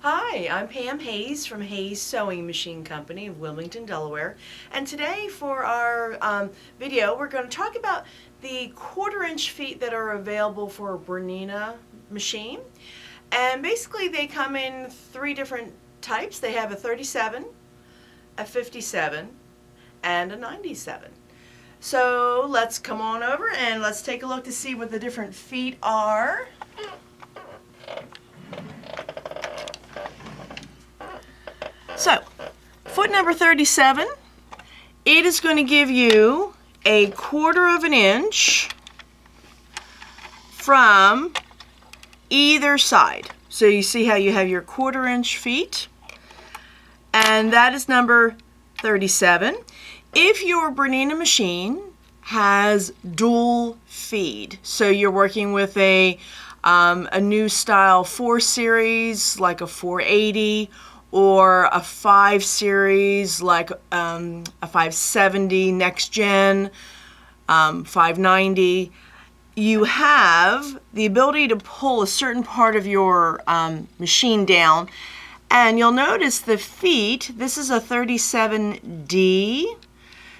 Hi, I'm Pam Hayes from Hayes Sewing Machine Company of Wilmington, Delaware. And today for our video, we're going to talk about the 1/4-inch feet that are available for a Bernina machine. And basically they come in 3 different types. They have a 37, a 57, and a 97. So let's come on over and let's take a look to see what the different feet are. So, foot number 37, it is going to give you a 1/4 inch from either side. So you see how you have your 1/4-inch feet, and that is number 37. If your Bernina machine has dual feed, so you're working with a new style 4 series like a 480, or a 5 series like a 570 next gen, 590, you have the ability to pull a certain part of your machine down, and you'll notice the feet, this is a 37D,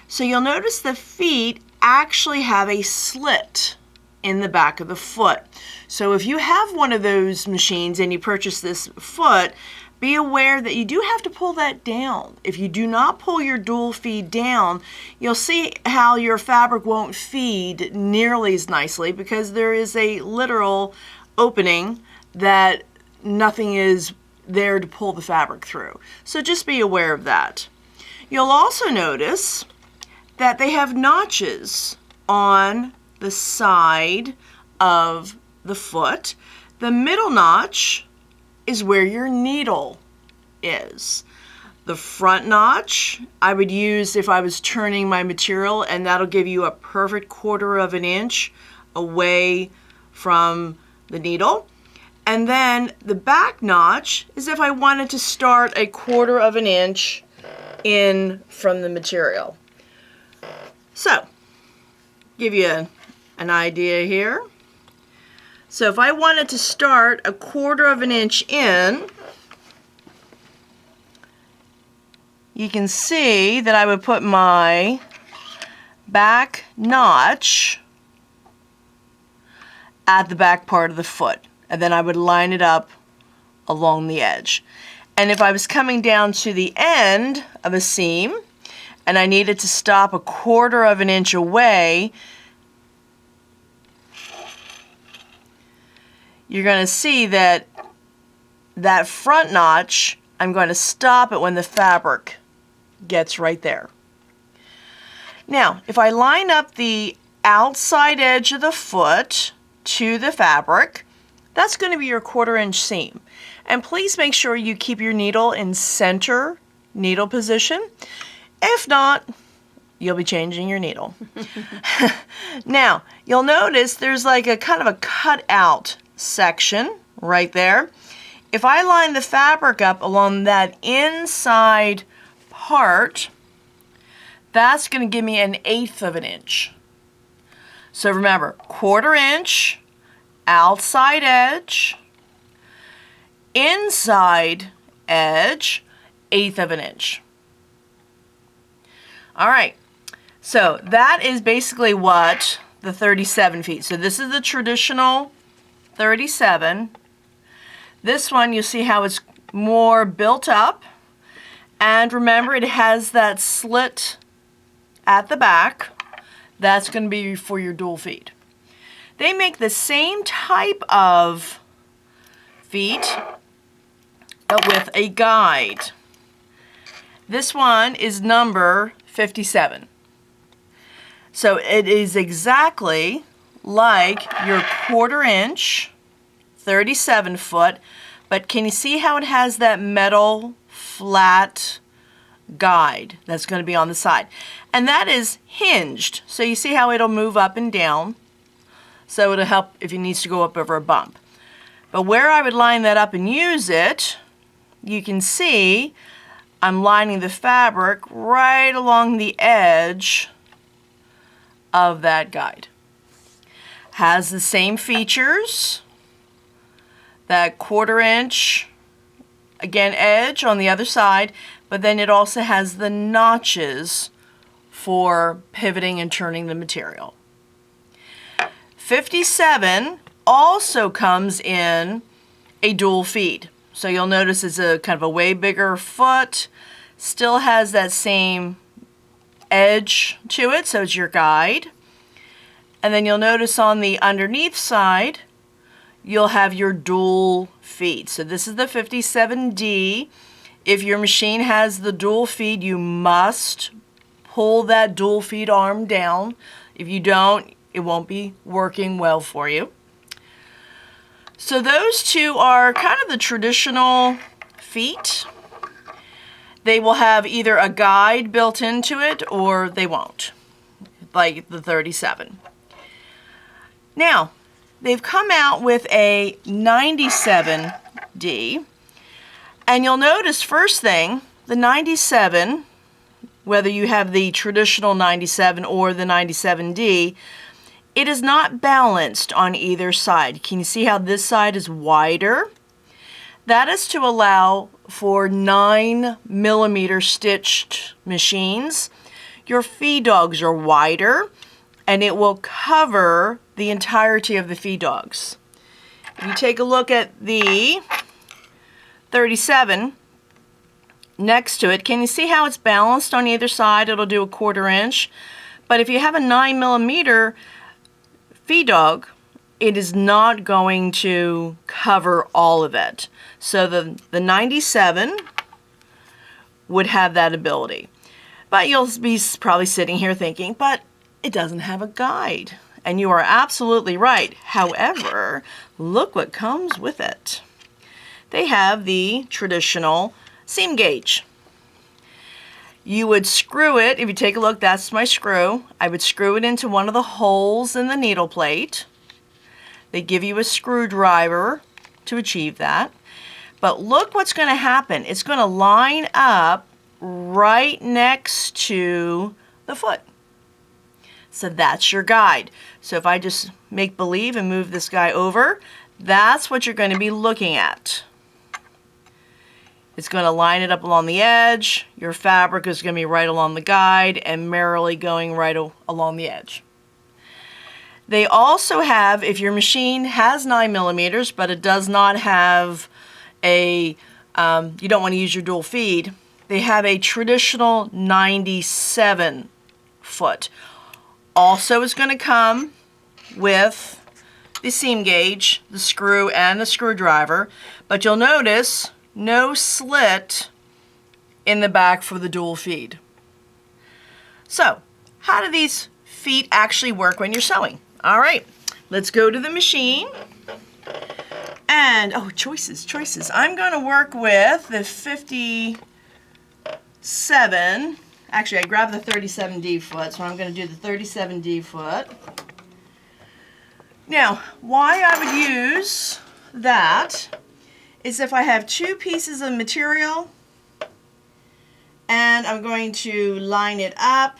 so you'll notice the feet actually have a slit in the back of the foot. So if you have one of those machines and you purchase this foot, be aware that you do have to pull that down. If you do not pull your dual feed down, you'll see how your fabric won't feed nearly as nicely because there is a literal opening that nothing is there to pull the fabric through. So just be aware of that. You'll also notice that they have notches on the side of the foot. The middle notch is where your needle is. The front notch I would use if I was turning my material, and that'll give you a perfect 1/4 inch away from the needle. And then the back notch is if I wanted to start a 1/4 inch in from the material. So, give you an idea here. So if I wanted to start a 1/4 inch in, you can see that I would put my back notch at the back part of the foot, and then I would line it up along the edge. And if I was coming down to the end of a seam and I needed to stop a 1/4 inch away, you're going to see that that front notch, I'm going to stop it when the fabric gets right there. Now, if I line up the outside edge of the foot to the fabric, that's going to be your 1/4 inch seam. And please make sure you keep your needle in center needle position. If not, you'll be changing your needle. Now, you'll notice there's like a kind of a cutout section right there. If I line the fabric up along that inside part, that's going to give me an 1/8 inch. So remember, 1/4 inch, outside edge, inside edge, 1/8 inch. All right, so that is basically what the 37 feet. So this is the traditional 37. This one, you see how it's more built up, and remember it has that slit at the back. That's going to be for your dual feed. They make the same type of feet but with a guide. This one is number 57. So it is exactly like your 1/4 inch 37 foot, but can you see how it has that metal flat guide that's going to be on the side? And that is hinged, so you see how it'll move up and down, so it'll help if it needs to go up over a bump. But where I would line that up and use it, you can see I'm lining the fabric right along the edge of that guide. Has the same features, that 1/4 inch again, edge on the other side, but then it also has the notches for pivoting and turning the material. 57 also comes in a dual feed. So you'll notice it's a kind of a way bigger foot, still has that same edge to it, so it's your guide. And then you'll notice on the underneath side, you'll have your dual feed. So this is the 57D. If your machine has the dual feed, you must pull that dual feed arm down. If you don't, it won't be working well for you. So those two are kind of the traditional feet. They will have either a guide built into it or they won't, like the 37. Now, they've come out with a 97D, and you'll notice first thing, the 97, whether you have the traditional 97 or the 97D, it is not balanced on either side. Can you see how this side is wider? That is to allow for 9mm stitched machines. Your feed dogs are wider, and it will cover the entirety of the feed dogs. If you take a look at the 37 next to it, can you see how it's balanced on either side? It'll do a 1/4 inch. But if you have a 9mm feed dog, it is not going to cover all of it. So the 97 would have that ability. But you'll be probably sitting here thinking, but it doesn't have a guide. And you are absolutely right. However, look what comes with it. They have the traditional seam gauge. You would screw it, if you take a look, that's my screw. I would screw it into one of the holes in the needle plate. They give you a screwdriver to achieve that. But look what's going to happen. It's going to line up right next to the foot. So that's your guide. So if I just make believe and move this guy over, that's what you're going to be looking at. It's going to line it up along the edge. Your fabric is going to be right along the guide and merrily going right along the edge. They also have, if your machine has 9mm, but it does not have a, you don't want to use your dual feed, they have a traditional 97 foot. Also is going to come with the seam gauge, the screw, and the screwdriver, but you'll notice no slit in the back for the dual feed. So, how do these feet actually work when you're sewing? All right, let's go to the machine. And, oh, choices. I'm going to work with the 57. Actually, I grabbed the 37D foot, so I'm going to do the 37D foot. Now, why I would use that is if I have two pieces of material and I'm going to line it up.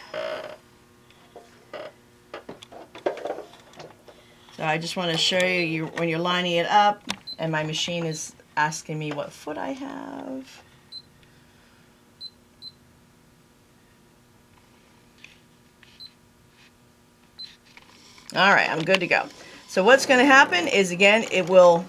So I just want to show you when you're lining it up, and my machine is asking me what foot I have. All right, I'm good to go. So what's going to happen is, again, it will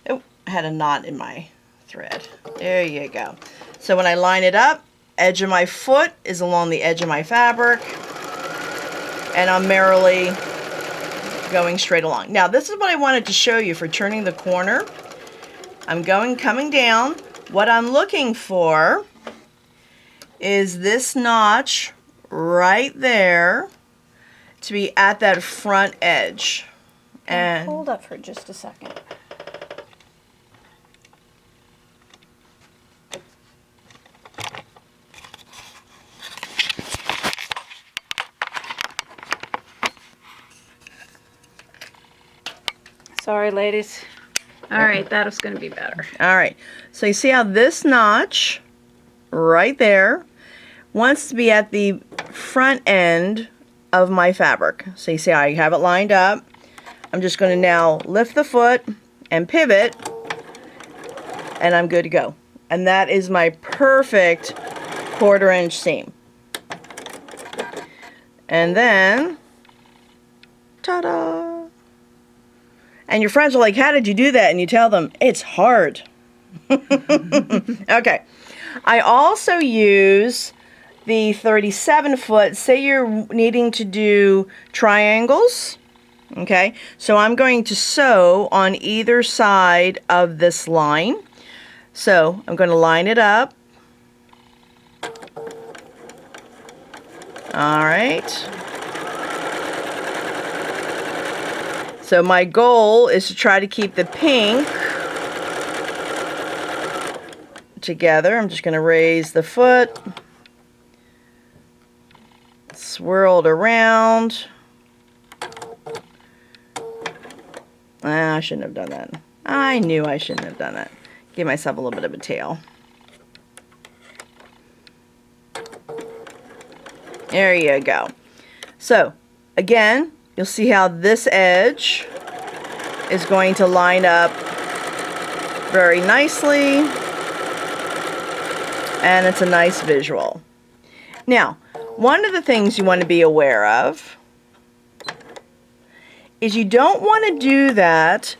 oh, I had a knot in my thread. There you go. So when I line it up, edge of my foot is along the edge of my fabric, and I'm merrily going straight along. Now this is what I wanted to show you for turning the corner. I'm coming down. What I'm looking for is this notch right there to be at that front edge. And hold up for just a second. Sorry, ladies. All right, that was going to be better. All right, so you see how this notch right there wants to be at the front end of my fabric. So you see I have it lined up. I'm just going to now lift the foot and pivot, and I'm good to go. And that is my perfect 1/4 inch seam. And then, ta-da! And your friends are like, how did you do that? And you tell them, it's hard. Okay. I also use the 37 foot. Say you're needing to do triangles. Okay. So I'm going to sew on either side of this line. So I'm going to line it up. All right. So my goal is to try to keep the pink together. I'm just going to raise the foot, swirl it around. I shouldn't have done that. I knew I shouldn't have done that. Give myself a little bit of a tail. There you go. So again, you'll see how this edge is going to line up very nicely, and it's a nice visual. Now, one of the things you want to be aware of is you don't want to do that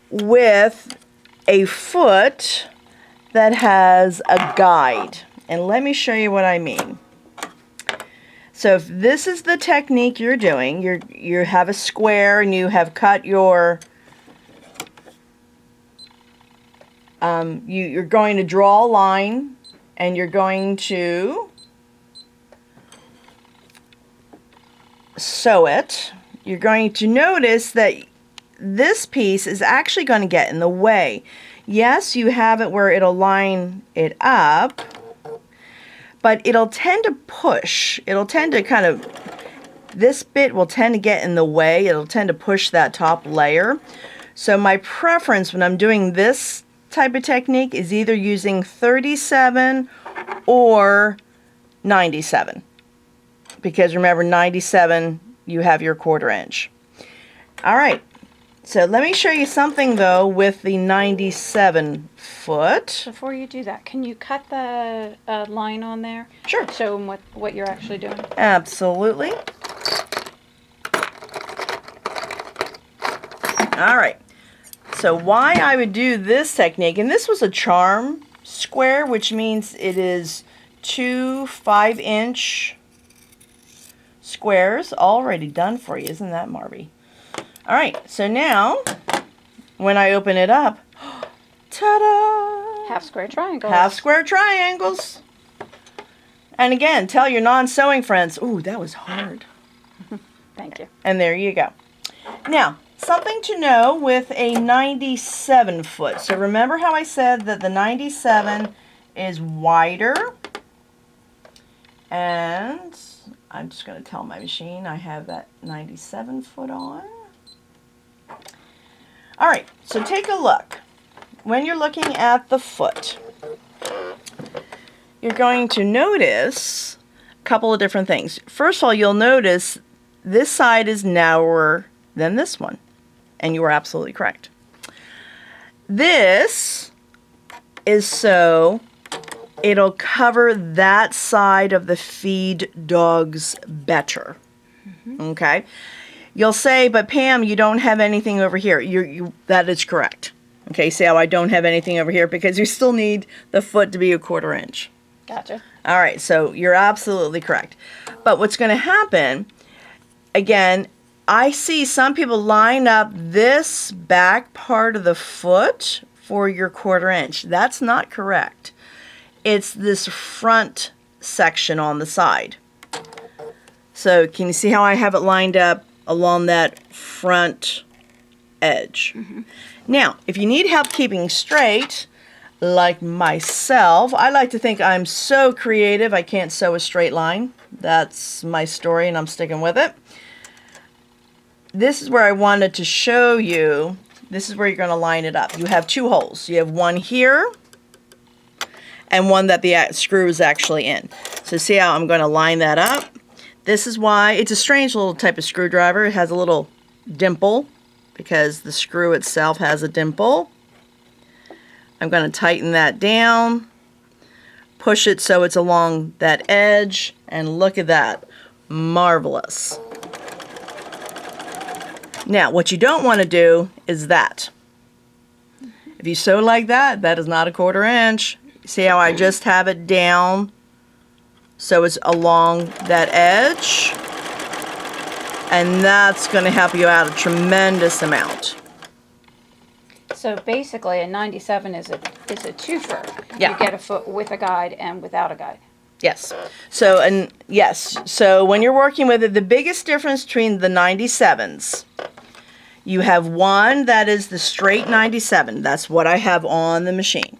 with a foot that has a guide. And let me show you what I mean. So if this is the technique you're doing, you have a square and you have cut your, you're going to draw a line and you're going to sew it. You're going to notice that this piece is actually going to get in the way. Yes, you have it where it'll line it up, but it'll tend to push. It'll tend to kind of, this bit will tend to get in the way. It'll tend to push that top layer. So my preference when I'm doing this type of technique is either using 37 or 97. Because remember, 97, you have your 1/4 inch. All right. So let me show you something though with the 97 foot. Before you do that, can you cut the line on there? Sure. Show them what you're actually doing. Absolutely. All right. So why I would do this technique, and this was a charm square, which means it is 2 5-inch squares already done for you. Isn't that Marby? All right, so now when I open it up, ta-da! Half square triangles. Half square triangles. And again, tell your non-sewing friends, ooh, that was hard. Thank you. And there you go. Now, something to know with a 97 foot. So remember how I said that the 97 is wider. And I'm just going to tell my machine I have that 97 foot on. All right, so take a look. When you're looking at the foot, you're going to notice a couple of different things. First of all, you'll notice this side is narrower than this one, and you are absolutely correct. This is so it'll cover that side of the feed dogs better. Okay? You'll say, but Pam, you don't have anything over here. That is correct. Okay, see how I don't have anything over here? Because you still need the foot to be a 1/4 inch. Gotcha. All right, so you're absolutely correct. But what's going to happen, again, I see some people line up this back part of the foot for your 1/4 inch. That's not correct. It's this front section on the side. So can you see how I have it lined up along that front edge? Now, if you need help keeping straight, like myself, I like to think I'm so creative I can't sew a straight line. That's my story and I'm sticking with it. This is where I wanted to show you, this is where you're going to line it up. You have 2 holes. You have one here and one that the screw is actually in. So see how I'm going to line that up? This is why it's a strange little type of screwdriver. It has a little dimple because the screw itself has a dimple. I'm going to tighten that down, push it so it's along that edge, and look at that. Marvelous. Now, what you don't want to do is that. If you sew like that, that is not a 1/4 inch. See how I just have it down so it's along that edge? And that's going to help you out a tremendous amount. So basically, a 97 is a twofer. Yeah. You get a foot with a guide and without a guide. Yes. So, and yes, so when you're working with it, the biggest difference between the 97s, you have one that is the straight 97. That's what I have on the machine.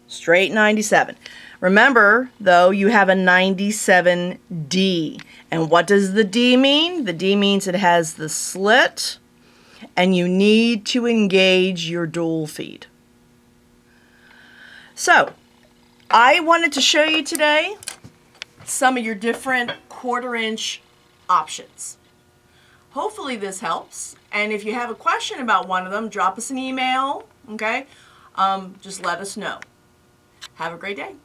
Straight 97. Remember, though, you have a 97D. And what does the D mean? The D means it has the slit, and you need to engage your dual feed. So, I wanted to show you today some of your different 1/4 inch options. Hopefully this helps. And if you have a question about one of them, drop us an email, okay? Just let us know. Have a great day.